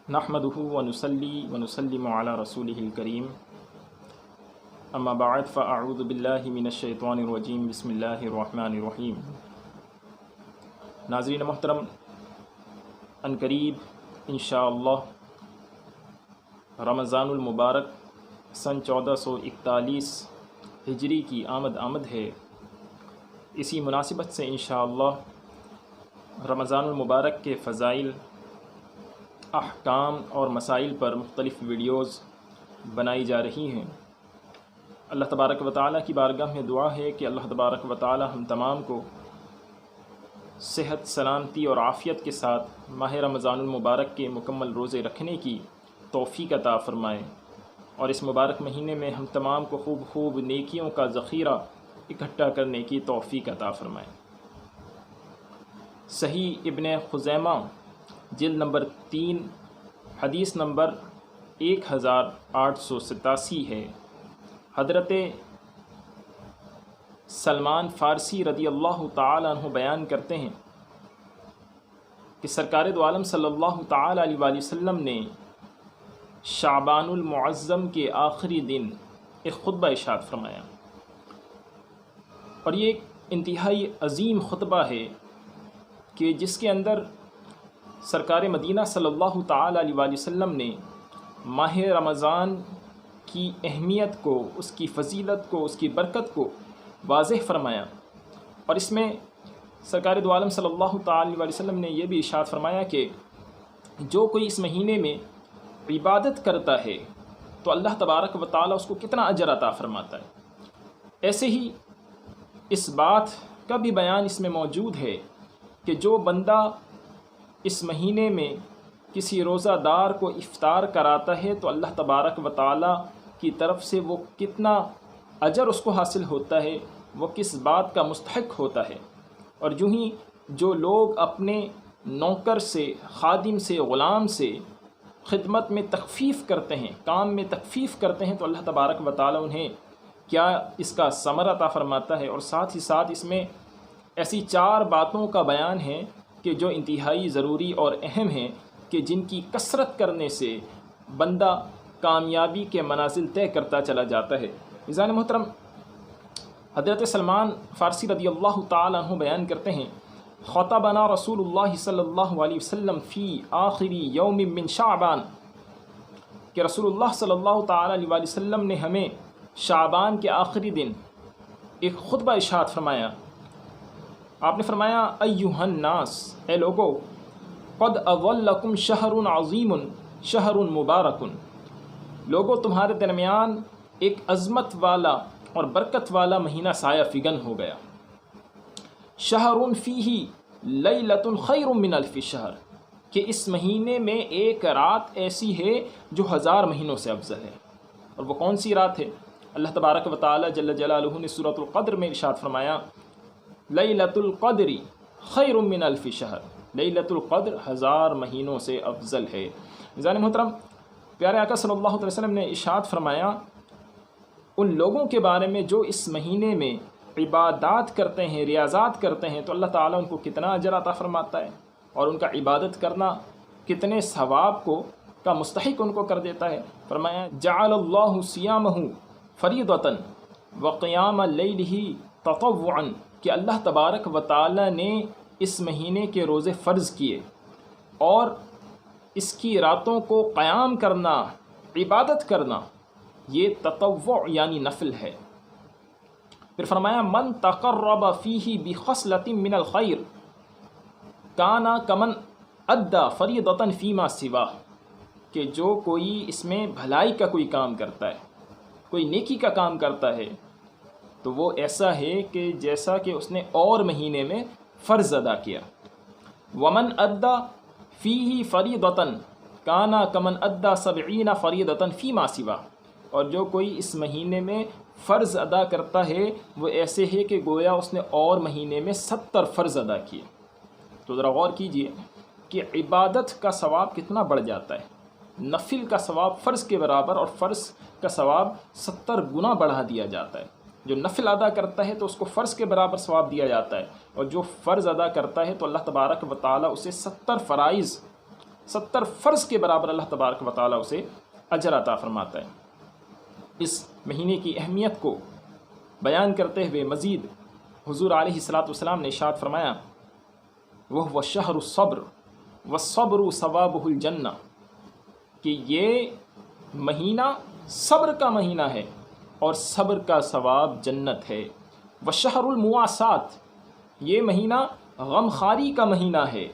نحمدہ ونصلی ونسلم علی رسولہ الکریم اما بعد فاعوذ باللہ من الشیطان الرجیم بسم اللہ الرحمن الرحیم۔ ناظرین محترم، عنقریب انشاءاللہ رمضان المبارک سن 1441 ہجری کی آمد ہے۔ اسی مناسبت سے انشاءاللہ رمضان المبارک کے فضائل، احکام اور مسائل پر مختلف ویڈیوز بنائی جا رہی ہیں۔ اللہ تبارک و تعالیٰ کی بارگاہ میں دعا ہے کہ اللہ تبارک و تعالیٰ ہم تمام کو صحت، سلامتی اور عافیت کے ساتھ ماہ رمضان المبارک کے مکمل روزے رکھنے کی توفیق عطا فرمائے، اور اس مبارک مہینے میں ہم تمام کو خوب نیکیوں کا ذخیرہ اکٹھا کرنے کی توفیق عطا فرمائے۔ صحیح ابن خزیمہ جلد نمبر 3 حدیث نمبر 1887 ہے۔ حضرت سلمان فارسی رضی اللہ تعالی عنہ بیان کرتے ہیں کہ سرکار دو عالم صلی اللہ تعالی علیہ وآلہ وسلم نے شعبان المعظم کے آخری دن ایک خطبہ ارشاد فرمایا، اور یہ ایک انتہائی عظیم خطبہ ہے کہ جس کے اندر سرکار مدینہ صلی اللہ تعالی علیہ وآلہ وسلم نے ماہ رمضان کی اہمیت کو، اس کی فضیلت کو، اس کی برکت کو واضح فرمایا، اور اس میں سرکار دو عالم صلی اللہ تعالی علیہ وسلم نے یہ بھی ارشاد فرمایا کہ جو کوئی اس مہینے میں عبادت کرتا ہے تو اللہ تبارک و تعالی اس کو کتنا اجر عطا فرماتا ہے۔ ایسے ہی اس بات کا بھی بیان اس میں موجود ہے کہ جو بندہ اس مہینے میں کسی روزہ دار کو افطار کراتا ہے تو اللہ تبارک و تعالی کی طرف سے وہ کتنا اجر اس کو حاصل ہوتا ہے، وہ کس بات کا مستحق ہوتا ہے۔ اور یوں ہی جو لوگ اپنے نوکر سے، خادم سے، غلام سے خدمت میں تخفیف کرتے ہیں، کام میں تخفیف کرتے ہیں، تو اللہ تبارک و تعالی انہیں کیا اس کا ثمر عطا فرماتا ہے۔ اور ساتھ ہی ساتھ اس میں ایسی 4 باتوں کا بیان ہے کہ جو انتہائی ضروری اور اہم ہیں، کہ جن کی کثرت کرنے سے بندہ کامیابی کے منازل طے کرتا چلا جاتا ہے۔ عزیزان محترم، حضرت سلمان فارسی رضی اللہ تعالی عنہ بیان کرتے ہیں، خطبنا رسول اللہ صلی اللہ علیہ وسلم فی آخری یوم من شعبان، کہ رسول اللہ صلی اللہ تعالی علیہ وسلم نے ہمیں شعبان کے آخری دن ایک خطبہ ارشاد فرمایا۔ آپ نے فرمایا، ایھا الناس، اے لوگو، قد اظلکم شہر عظیم شہر مبارک، لوگو تمہارے درمیان ایک عظمت والا اور برکت والا مہینہ سایہ فگن ہو گیا۔ شہر فیہ لیلۃ خیر من الف شہر، کہ اس مہینے میں ایک رات ایسی ہے جو 1000 مہینوں سے افضل ہے۔ اور وہ کون سی رات ہے؟ اللہ تبارک و تعالی جل جلالہ نے سورۃ القدر میں ارشاد فرمایا، لیلۃ القدر خیر من الف شہر، لیلۃ القدر 1000 مہینوں سے افضل ہے۔ عزیزان محترم، پیارے آقا صلی اللہ علیہ وسلم نے ارشاد فرمایا ان لوگوں کے بارے میں جو اس مہینے میں عبادات کرتے ہیں، ریاضات کرتے ہیں، تو اللہ تعالیٰ ان کو کتنا اجر عطا فرماتا ہے، اور ان کا عبادت کرنا کتنے ثواب کا مستحق ان کو کر دیتا ہے۔ فرمایا، جعل اللہ صیامہ فریضۃ وقیام لیلہ تطوعا، کہ اللہ تبارک و تعالی نے اس مہینے کے روزے فرض کیے، اور اس کی راتوں کو قیام کرنا، عبادت کرنا، یہ تطوع یعنی نفل ہے۔ پھر فرمایا، من تقرب فیہ بخصلۃ من الخیر کان کمن ادی فریضۃ فیما سواہ، کہ جو کوئی اس میں بھلائی کا کوئی کام کرتا ہے، کوئی نیکی کا کام کرتا ہے، تو وہ ایسا ہے کہ جیسا کہ اس نے اور مہینے میں فرض ادا کیا۔ ومن ادی فیہ فریضۃ کان کمن ادی 70 فریضۃ فیما سواہ، اور جو کوئی اس مہینے میں فرض ادا کرتا ہے وہ ایسے ہے کہ گویا اس نے اور مہینے میں 70 فرض ادا کیے۔ تو ذرا غور کیجئے کہ عبادت کا ثواب کتنا بڑھ جاتا ہے۔ نفل کا ثواب فرض کے برابر، اور فرض کا ثواب 70 گنا بڑھا دیا جاتا ہے۔ جو نفل ادا کرتا ہے تو اس کو فرض کے برابر ثواب دیا جاتا ہے، اور جو فرض ادا کرتا ہے تو اللہ تبارک و تعالیٰ اسے 70 فرائض 70 فرض کے برابر اللہ تبارک و تعالیٰ اسے اجر عطا فرماتا ہے۔ اس مہینے کی اہمیت کو بیان کرتے ہوئے مزید حضور علیہ الصلاۃ والسلام نے ارشاد فرمایا، وَهُوَ شَهْرُ الصَّبْرِ وَالصَّبْرُ ثَوَابُهُ الْجَنَّةِ، کہ یہ مہینہ صبر کا مہینہ ہے اور صبر کا ثواب جنت ہے۔ وَشَهْرُ الْمُوَاسَاةِ، یہ مہینہ غمخواری کا مہینہ ہے۔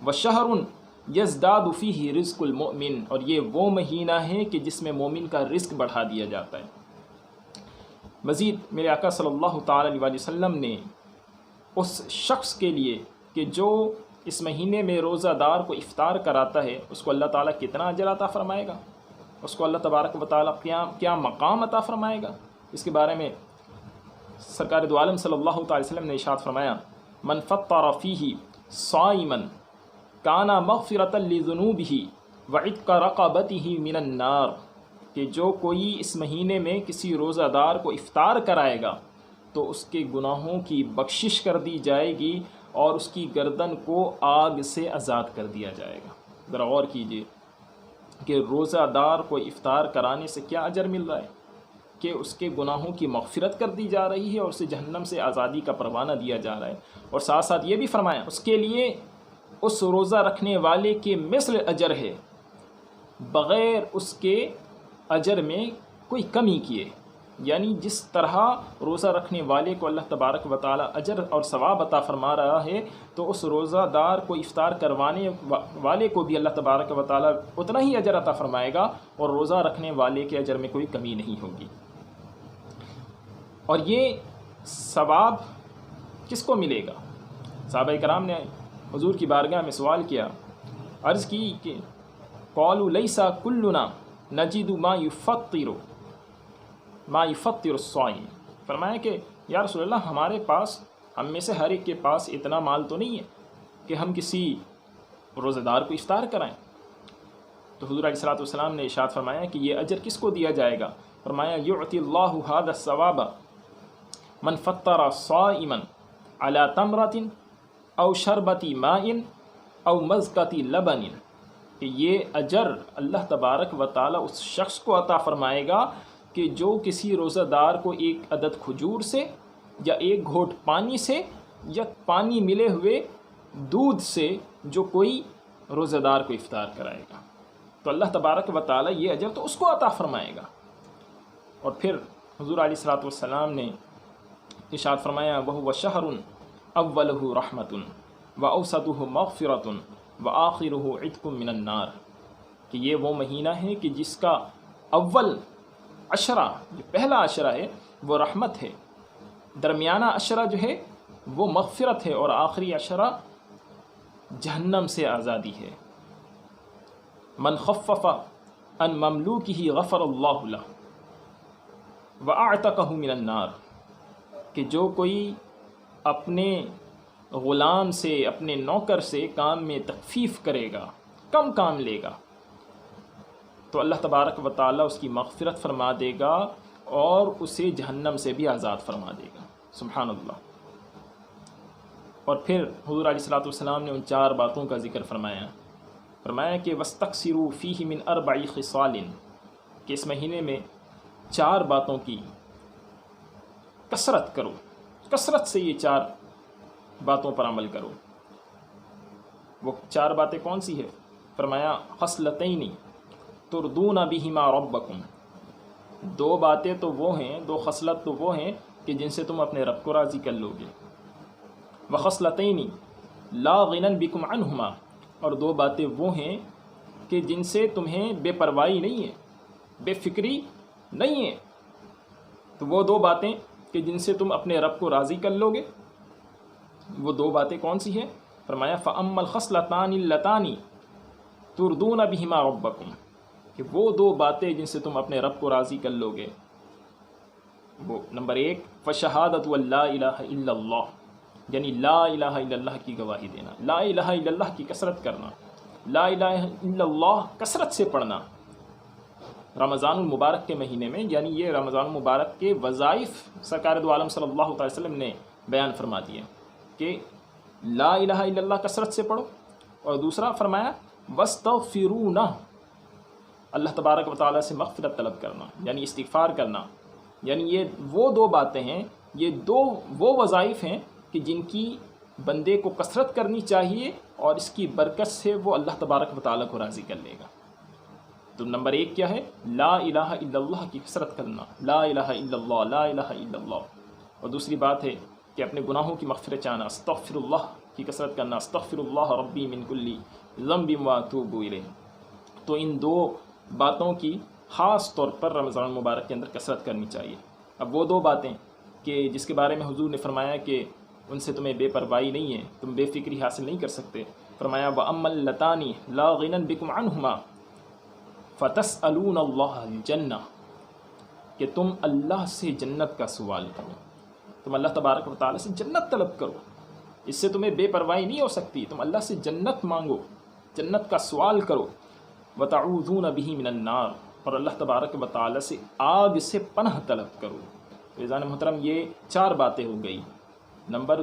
وَشَهْرٌ يَزْدَادُ فِيهِ رِزْقُ الْمُؤْمِنِ، اور یہ وہ مہینہ ہے کہ جس میں مومن کا رزق بڑھا دیا جاتا ہے۔ مزید میرے آقا صلی اللہ تعالیٰ علیہ وسلم نے اس شخص کے لیے کہ جو اس مہینے میں روزہ دار کو افطار کراتا ہے، اس کو اللہ تعالیٰ کتنا اجر عطا فرمائے گا، اس کو اللہ تبارک و تعالیٰ کیا مقام عطا فرمائے گا، اس کے بارے میں سرکار دو عالم صلی اللہ تعالی وسلم نے ارشاد فرمایا، من فطر فیہ صائما کان مغفرۃ لذنوبہ وعتق رقبتہ من النار، کہ جو کوئی اس مہینے میں کسی روزہ دار کو افطار کرائے گا تو اس کے گناہوں کی بخشش کر دی جائے گی اور اس کی گردن کو آگ سے آزاد کر دیا جائے گا۔ ذرا غور کیجیے کہ روزہ دار کو افطار کرانے سے کیا اجر مل رہا ہے، کہ اس کے گناہوں کی مغفرت کر دی جا رہی ہے اور اسے جہنم سے آزادی کا پروانہ دیا جا رہا ہے، اور ساتھ ساتھ یہ بھی فرمایا اس کے لیے اس روزہ رکھنے والے کے مثل اجر ہے، بغیر اس کے اجر میں کوئی کمی کیے۔ یعنی جس طرح روزہ رکھنے والے کو اللہ تبارک و تعالی اجر اور ثواب عطا فرما رہا ہے، تو اس روزہ دار کو افطار کروانے والے کو بھی اللہ تبارک و تعالی اتنا ہی اجر عطا فرمائے گا اور روزہ رکھنے والے کے اجر میں کوئی کمی نہیں ہوگی۔ اور یہ ثواب کس کو ملے گا؟ صحابہ کرام نے حضور کی بارگاہ میں سوال کیا، عرض کی کہ قالوا لیس کلنا نجد ما یفطر الصائم، فرمایا کہ یا رسول اللہ، ہمارے پاس، ہم میں سے ہر ایک کے پاس اتنا مال تو نہیں ہے کہ ہم کسی روزہ دار کو افطار کرائیں۔ تو حضور علیہ الصلوۃ والسلام نے ارشاد فرمایا کہ یہ اجر کس کو دیا جائے گا؟ فرمایا یعطی اللہ ھذا الثواب من فطر صائما علی تمرۃ او شربۃ ماء او مزقۃ لبن، کہ یہ اجر اللہ تبارک و تعالی اس شخص کو عطا فرمائے گا کہ جو کسی روزہ دار کو ایک عدد کھجور سے یا ایک گھونٹ پانی سے یا پانی ملے ہوئے دودھ سے جو کوئی روزہ دار کو افطار کرائے گا، تو اللہ تبارک و تعالی یہ اجر تو اس کو عطا فرمائے گا۔ اور پھر حضور علیہ الصلوۃ والسلام نے ارشاد فرمایا، وَهُوَ شَهْرٌ أَوَّلُهُ رَحْمَةٌ وَأَوْسَطُهُ مَغْفِرَةٌ وَآخِرُهُ عِتْقٌ مِّنَ النَّارِ، کہ یہ وہ مہینہ ہے کہ جس کا اول عشرہ، جو پہلا عشرہ ہے وہ رحمت ہے، درمیانہ عشرہ جو ہے وہ مغفرت ہے، اور آخری عشرہ جہنم سے آزادی ہے۔ من خفف عن مملوکہ غفر اللہ لہ وأعتقہ من النار، کہ جو کوئی اپنے غلام سے، اپنے نوکر سے کام میں تخفیف کرے گا، کم کام لے گا، تو اللہ تبارک و تعالیٰ اس کی مغفرت فرما دے گا اور اسے جہنم سے بھی آزاد فرما دے گا۔ سبحان اللہ۔ اور پھر حضور علیہ الصلوۃ والسلام نے ان 4 باتوں کا ذکر فرمایا کہ وَاسْتَكْثِرُوا فِيهِ مِنْ 4 خِصَالٍ، کہ اس مہینے میں 4 باتوں کی کثرت کرو، کثرت سے یہ 4 باتوں پر عمل کرو۔ وہ 4 باتیں کون سی ہے؟ فرمایا خصلتین تردون بہما ربکم، 2 باتیں تو وہ ہیں، 2 خصلت تو وہ ہیں کہ جن سے تم اپنے رب کو راضی کر لو گے۔ وخصلتین لا غنى بکم عنہما، اور 2 باتیں وہ ہیں کہ جن سے تمہیں بے پرواہی نہیں ہے، بے فکری نہیں ہے۔ تو وہ 2 باتیں کہ جن سے تم اپنے رب کو راضی کر لو گے، وہ 2 باتیں کون سی ہیں؟ فرمایا فَأَمَّا الْخَصْلَتَانِ اللَّتَانِ تُرْضُونَ بِهِمَا رَبَّكُمْ، کہ وہ 2 باتیں جن سے تم اپنے رب کو راضی کر لو گے، وہ نمبر 1 فَشَهَادَةُ وَلَّا إِلَهَ إِلَّا اللَّهُ، یعنی لا الہ الا اللہ کی گواہی دینا، لا الہ الا اللہ کی کثرت کرنا، لا الہ الا اللہ کثرت سے پڑھنا رمضان المبارک کے مہینے میں۔ یعنی یہ رمضان المبارک کے وظائف سرکار دو عالم صلی اللہ علیہ وسلم نے بیان فرما دیے کہ لا الہ الا اللہ کثرت سے پڑھو، اور دوسرا فرمایا وَاسْتَغْفِرُونَ، اللہ تبارک و تعالیٰ سے مغفرت طلب کرنا یعنی استغفار کرنا، یعنی یہ وہ دو باتیں ہیں، یہ دو وہ وظائف ہیں کہ جن کی بندے کو کثرت کرنی چاہیے اور اس کی برکت سے وہ اللہ تبارک و تعالیٰ کو راضی کر لے گا۔ تو نمبر ایک کیا ہے؟ لا الہ الا اللہ کی کثرت کرنا، لا الہ الا اللہ، لا الہ الا اللہ۔ اور دوسری بات ہے کہ اپنے گناہوں کی مغفرت چاہنا، استغفر اللہ کی کثرت کرنا، استغفر اللہ ربی من کل ذنب واتوب الیہ۔ تو ان دو باتوں کی خاص طور پر رمضان مبارک کے اندر کثرت کرنی چاہیے۔ اب وہ دو باتیں کہ جس کے بارے میں حضور نے فرمایا کہ ان سے تمہیں بے پرواہی نہیں ہے، تم بے فکری حاصل نہیں کر سکتے، فرمایا وَأَمَّا اللَّتَانِ لَا غِنًى بِكُمْ عَنْهُمَا فَتَسْأَلُونَ اللَّهَ الْجَنَّةَ، کہ تم اللہ سے جنت کا سوال کرو، تم اللہ تبارک و تعالیٰ سے جنت طلب کرو، اس سے تمہیں بے پرواہی نہیں ہو سکتی، تم اللہ سے جنت مانگو، جنت کا سوال کرو، وَتَعُوذُونَ بِهِ مِنَ النَّارِ، اور اللہ تبارک و تعالیٰ سے آگ سے پناہ طلب کرو۔ تو عزیزان محترم، یہ چار باتیں ہو گئی۔ نمبر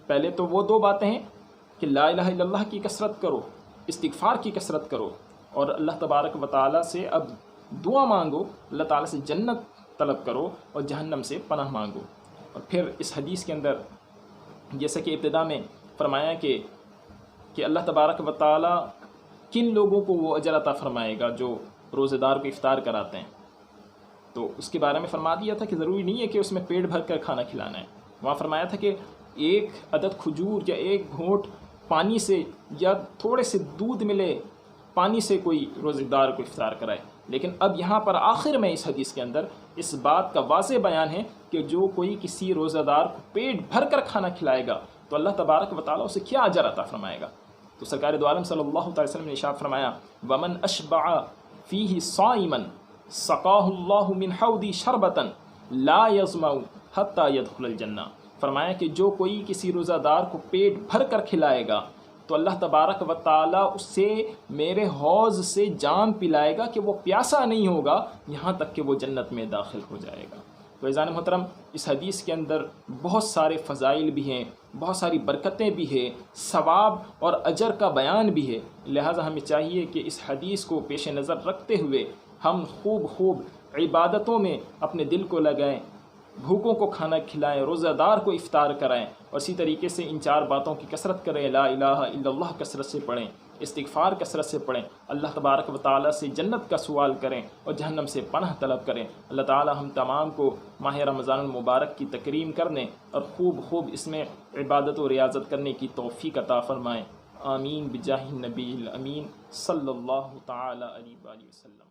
پہلے تو وہ دو باتیں ہیں کہ لا الہ الا اللہ کی کثرت کرو، استغفار کی کثرت کرو، اور اللہ تبارک و تعالیٰ سے اب دعا مانگو، اللہ تعالیٰ سے جنت طلب کرو اور جہنم سے پناہ مانگو۔ اور پھر اس حدیث کے اندر جیسا کہ ابتدا میں فرمایا کہ اللہ تبارک و تعالیٰ کن لوگوں کو وہ اجر عطا فرمائے گا جو روزہ دار کو افطار کراتے ہیں، تو اس کے بارے میں فرما دیا تھا کہ ضروری نہیں ہے کہ اس میں پیٹ بھر کر کھانا کھلانا ہے۔ وہاں فرمایا تھا کہ ایک عدد کھجور یا ایک گھونٹ پانی سے یا تھوڑے سے دودھ ملے پانی سے کوئی روزہ دار کو افطار کرائے۔ لیکن اب یہاں پر آخر میں اس حدیث کے اندر اس بات کا واضح بیان ہے کہ جو کوئی کسی روزہ دار کو پیٹ بھر کر کھانا کھلائے گا تو اللہ تبارک و تعالیٰ اسے کیا اجر عطا فرمائے گا۔ تو سرکار دو عالم صلی اللہ علیہ وسلم نے ارشاد فرمایا وَمَنْ أَشْبَعَ فِيهِ صَائِمًا سَقَاهُ اللَّهُ مِنْ حَوْضِي شَرْبَةً لَا يَظْمَأُ حَتَّى يَدْخُلَ الْجَنَّةَ، فرمایا کہ جو کوئی کسی روزہ دار کو پیٹ بھر کر کھلائے گا تو اللہ تبارک و تعالیٰ اسے میرے حوض سے جام پلائے گا کہ وہ پیاسا نہیں ہوگا یہاں تک کہ وہ جنت میں داخل ہو جائے گا۔ تو عزیزان محترم، اس حدیث کے اندر بہت سارے فضائل بھی ہیں، بہت ساری برکتیں بھی ہیں، ثواب اور اجر کا بیان بھی ہے، لہٰذا ہمیں چاہیے کہ اس حدیث کو پیش نظر رکھتے ہوئے ہم خوب عبادتوں میں اپنے دل کو لگائیں، بھوکوں کو کھانا کھلائیں، روزہ دار کو افطار کرائیں، اور اسی طریقے سے ان چار باتوں کی کثرت کریں، لا الہ الا اللہ کثرت سے پڑھیں، استغفار کثرت سے پڑھیں، اللہ تبارک و تعالیٰ سے جنت کا سوال کریں اور جہنم سے پناہ طلب کریں۔ اللہ تعالیٰ ہم تمام کو ماہ رمضان المبارک کی تکریم کرنے اور خوب اس میں عبادت و ریاضت کرنے کی توفیق عطا فرمائیں۔ آمین بجاہ النبی الامین صلی اللہ تعالیٰ علیہ وآلہ وسلم۔